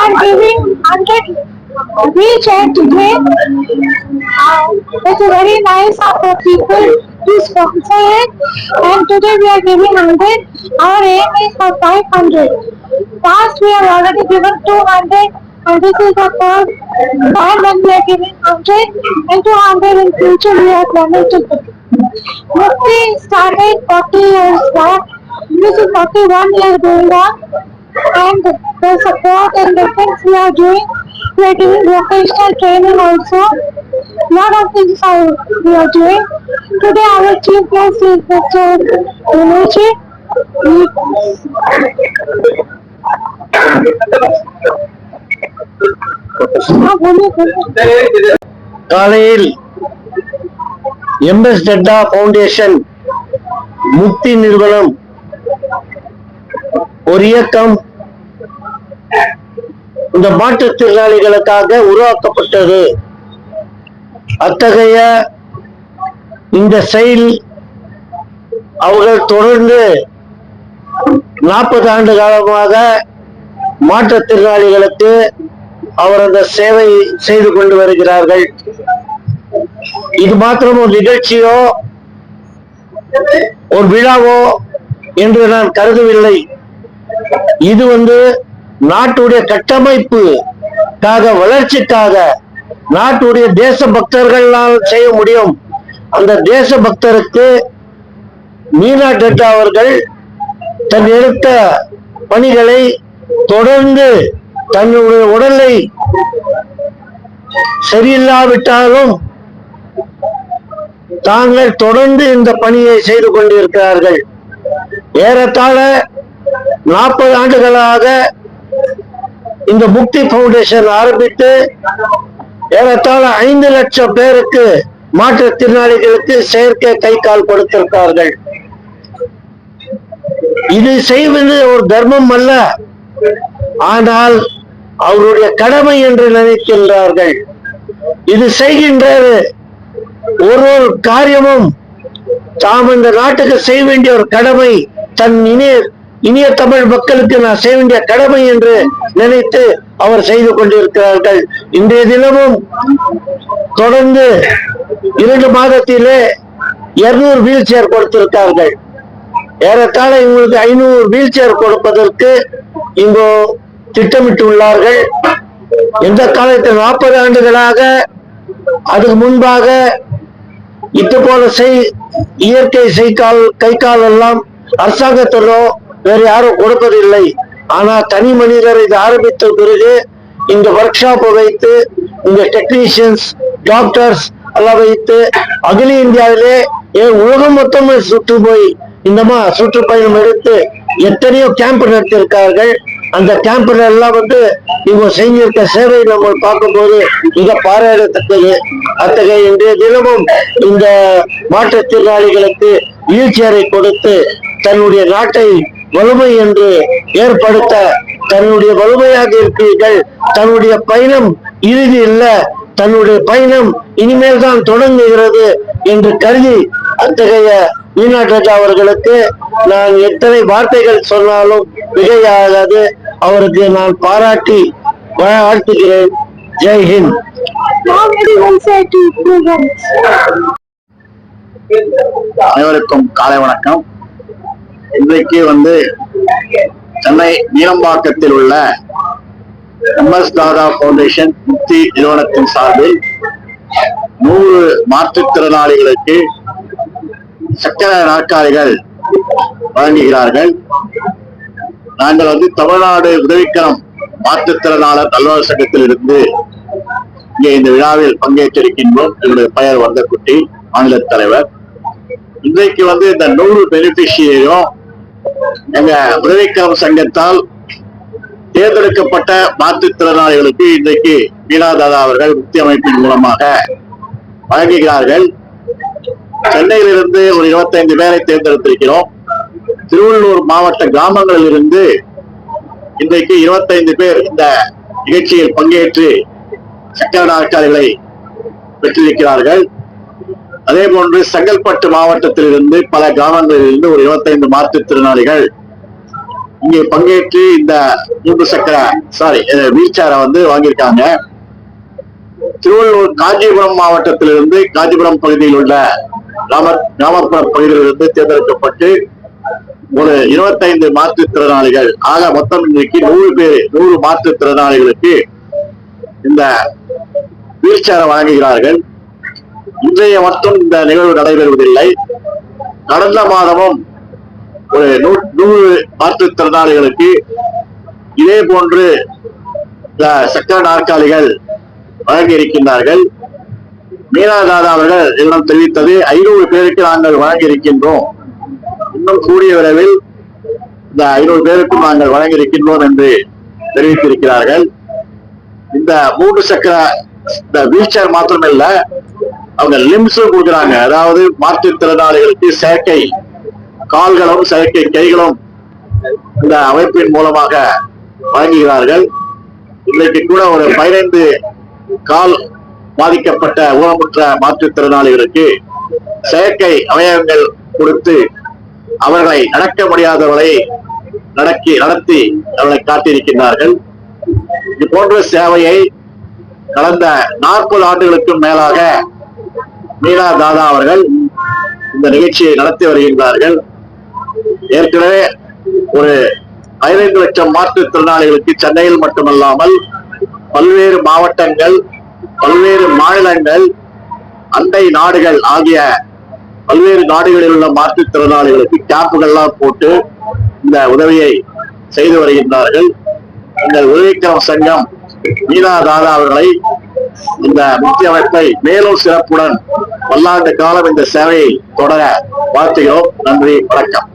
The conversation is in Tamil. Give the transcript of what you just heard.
are giving 100 wheelchair today. It's very nice of the people to sponsor it. And today we are giving 100. Our aim is for 500. Past we have already given 200. And this is the third time when we are giving 100 and 200 in future we are planning to give. Mukti started 40 years back. This is 41 years going on. And the support and the things we are doing, we are doing vocational training also. Lot of things we are doing. Today our chief guest is Mr. Dinesh. காலையில் MS டெட்டா ஃபவுண்டேஷன் முக்தி நிறுவனம் ஒரு இயக்கம் இந்த மாற்றுத்திறனாளிகளுக்காக உருவாக்கப்பட்டது. அத்தகைய இந்த செயல் அவர்கள் தொடர்ந்து 40 ஆண்டு காலமாக மாற்றுத்திறனாளிகளுக்கு அவர் அந்த சேவை செய்து கொண்டு வருகிறார்கள். இது மாத்திரம் ஒரு நிகழ்ச்சியோ ஒரு விழாவோ என்று நான் கருதவில்லை. இது நாட்டுடைய கட்டமைப்புக்காக, வளர்ச்சிக்காக, நாட்டுடைய தேச பக்தர்களால் செய்ய முடியும். அந்த தேச பக்தருக்கு மீனா டெட்டா அவர்கள் தன் எடுத்த பணிகளை தொடர்ந்து தன்னுடைய உடலை சரியில்லாவிட்டாலும் தாங்கள் தொடர்ந்து இந்த பணியை செய்து கொண்டிருக்கிறார்கள். ஏறத்தாழ 40 ஆண்டுகளாக இந்த முக்தி பவுண்டேஷன் ஆரம்பித்து ஏறத்தாழ 5 லட்சம் பேருக்கு, மாற்றுத்திறனாளிகளுக்கு செயற்கை கை கால் கொடுத்திருக்கிறார்கள். இது செய்வது ஒரு தர்மம் அல்ல, ஆனால் அவருடைய கடமை என்று நினைக்கின்றார்கள். இது செய்கின்றது ஒரு காரியமும் தாம் இந்த நாட்டுக்கு செய்ய வேண்டிய ஒரு கடமை, தன் இனிய தமிழ் மக்களுக்கு நான் செய்ய வேண்டிய கடமை என்று நினைத்து அவர் செய்து கொண்டிருக்கிறார்கள். இன்றைய தினமும் தொடர்ந்து 2 மாதத்திலே 200 வீல் சேர் கொடுத்திருக்கார்கள். ஏறத்தாழ இவங்களுக்கு 500 வீல் சேர் கொடுப்பதற்கு இங்கு திட்டமிட்டுள்ளார்கள். எந்த காலத்தில் 40 ஆண்டுகளாக அதுக்கு முன்பாக இது போல இயற்கை கை கால் எல்லாம் அரசாங்கத்திலோ வேறு யாரும் கொடுப்பதில்லை. ஆனா தனி மனிதர் இது ஆரம்பித்த பிறகு இந்த ஒர்க் ஷாப்பை வைத்து, இந்த டெக்னீஷியன்ஸ், டாக்டர்ஸ் எல்லாம் வைத்து அகில இந்தியாவிலே உலகம் மொத்தமே இந்த சுற்றுப்பயணம் எடுத்து எத்தனையோ கேம்ப் நடத்தியிருக்கார்கள். அந்த கேம்ப்ல எல்லாம் இவங்க செஞ்சிருக்க சேவை நம்ம பார்க்கும்போது மிக பாராட்டத்தக்கது. அத்தகைய இன்றைய தினமும் இந்த மாற்றுத்திறனாளிகளுக்கு வீல் சேரை கொடுத்து தன்னுடைய நாட்டை வலிமை என்று ஏற்படுத்த தன்னுடைய வலிமையாக இருக்கிறீர்கள். தன்னுடைய பயணம் இறுதி இல்ல, தன்னுடைய பயணம் இனிமேல் தான் தொடங்குகிறது என்று கருதி அத்தகைய மீனா டெட்டா அவர்களுக்கு நான் எத்தனை வார்த்தைகள் சொன்னாலும் மிகையாகாது. அவருக்கு நான் பாராட்டி வாழ்த்துகிறேன். ஜெய்ஹிந்த். அனைவருக்கும் காலை வணக்கம். இன்றைக்கு சென்னை மீனம்பாக்கத்தில் உள்ள MS தாதா ஃபவுண்டேஷன் முக்தி நிறுவனத்தின் சார்பில் 100 மாற்றுத்திறனாளிகளுக்கு சக்கர நாற்காலிகள் வழங்குகிறார்கள். நாங்கள் தமிழ்நாடு உதவிக்கரம் மாற்றுத்திறனாளர் நல்வாழ்வு சங்கத்தில் இருந்து இங்கே இந்த விழாவில் பங்கேற்றிருக்கின்றோம். என்னுடைய பெயர் வந்தக்குட்டி, மாநில தலைவர். இன்றைக்கு இந்த 100 பெனிஃபிஷியரியும் எங்க உதவிக்கரம் சங்கத்தால் தேர்ந்தெடுக்கப்பட்ட மாற்றுத்திறனாளிகளுக்கு இன்றைக்கு மீனா தாதா அவர்கள் முக்தி அமைப்பின் மூலமாக வழங்குகிறார்கள். சென்னையிலிருந்து ஒரு 25 பேரை தேர்ந்தெடுத்திருக்கிறோம். திருவள்ளூர் மாவட்ட கிராமங்களில் இருந்து இன்றைக்கு 25 பேர் இந்த நிகழ்ச்சியில் பங்கேற்று சக்கர நாற்காலிகளை பெற்றிருக்கிறார்கள். அதே போன்று செங்கல்பட்டு மாவட்டத்தில் இருந்து பல கிராமங்களில் இருந்து ஒரு 25 மாற்றுத்திறனாளிகள் இங்கே பங்கேற்று இந்த 3 சக்கர வீல் சேரை வந்து வாங்கியிருக்காங்க. திருவள்ளூர் காஞ்சிபுரம் மாவட்டத்திலிருந்து காஞ்சிபுரம் பகுதியில் உள்ள கிராமப்புற பகுதியிலிருந்து தேர்ந்தெடுக்கப்பட்டு ஒரு 25 மாற்றுத்திறனாளிகள் ஆக மொத்தம் இன்றைக்கு 100 மாற்றுத்திறனாளிகளுக்கு இந்த வீல் சேரை வழங்குகிறார்கள். இன்றைய மட்டும் இந்த நிகழ்வு நடைபெறுவதில்லை. கடந்த மாதமும் ஒரு 100 மாற்றுத்திறனாளிகளுக்கு இதே போன்று சக்கர நாற்காலிகள் வழங்கி இருக்கின்றார்கள். மீனா தாதா அவர்கள் என்னிடம் தெரிவித்தது 500 பேருக்கு நாங்கள் வழங்கி இருக்கின்றோம், இன்னும் கூடிய விரைவில் இந்த 500 பேருக்கும் நாங்கள் வழங்கி இருக்கின்றோம் என்று தெரிவித்திருக்கிறார்கள். இந்த 3 சக்கர இந்த வீல் சேர் மாத்திரமில்ல, அவங்க லிம்ஸும் கொடுக்குறாங்க. அதாவது மாற்றுத்திறனாளிகளுக்கு செயற்கை கால்களும் செயற்கை கைகளும் இந்த அமைப்பின் மூலமாக வழங்குகிறார்கள். இன்றைக்கு கூட ஒரு 15 கால் பாதிக்கப்பட்ட ஊனமுற்ற மாற்றுத்திறனாளிகளுக்கு செயற்கை அவயவங்கள் கொடுத்து அவர்களை நடக்க முடியாதவர்களை நடத்தி அவர்களை காட்டியிருக்கின்றார்கள். இது போன்ற சேவையை கடந்த 40 ஆண்டுகளுக்கும் மேலாக மீனா தாதா அவர்கள் இந்த நிகழ்ச்சியை நடத்தி வருகின்றார்கள். ஏற்கனவே ஒரு 15 லட்சம் மாற்றுத்திறனாளிகளுக்கு சென்னையில் மட்டுமல்லாமல் பல்வேறு மாவட்டங்கள், பல்வேறு மாநிலங்கள், அண்டை நாடுகள் ஆகிய பல்வேறு நாடுகளில் உள்ள மாற்றுத்திறனாளிகளுக்கு கேம்புகள்லாம் போட்டு இந்த உதவியை செய்து வருகின்றார்கள். இந்த உதவிக்கரம் சங்கம் மீனா தாதா அவர்களை, இந்த முக்கிய அமைப்பை மேலும் சிறப்புடன் பல்லாண்டு காலம் இந்த சேவையை தொடர வாழ்த்துகிறோம். நன்றி, வணக்கம்.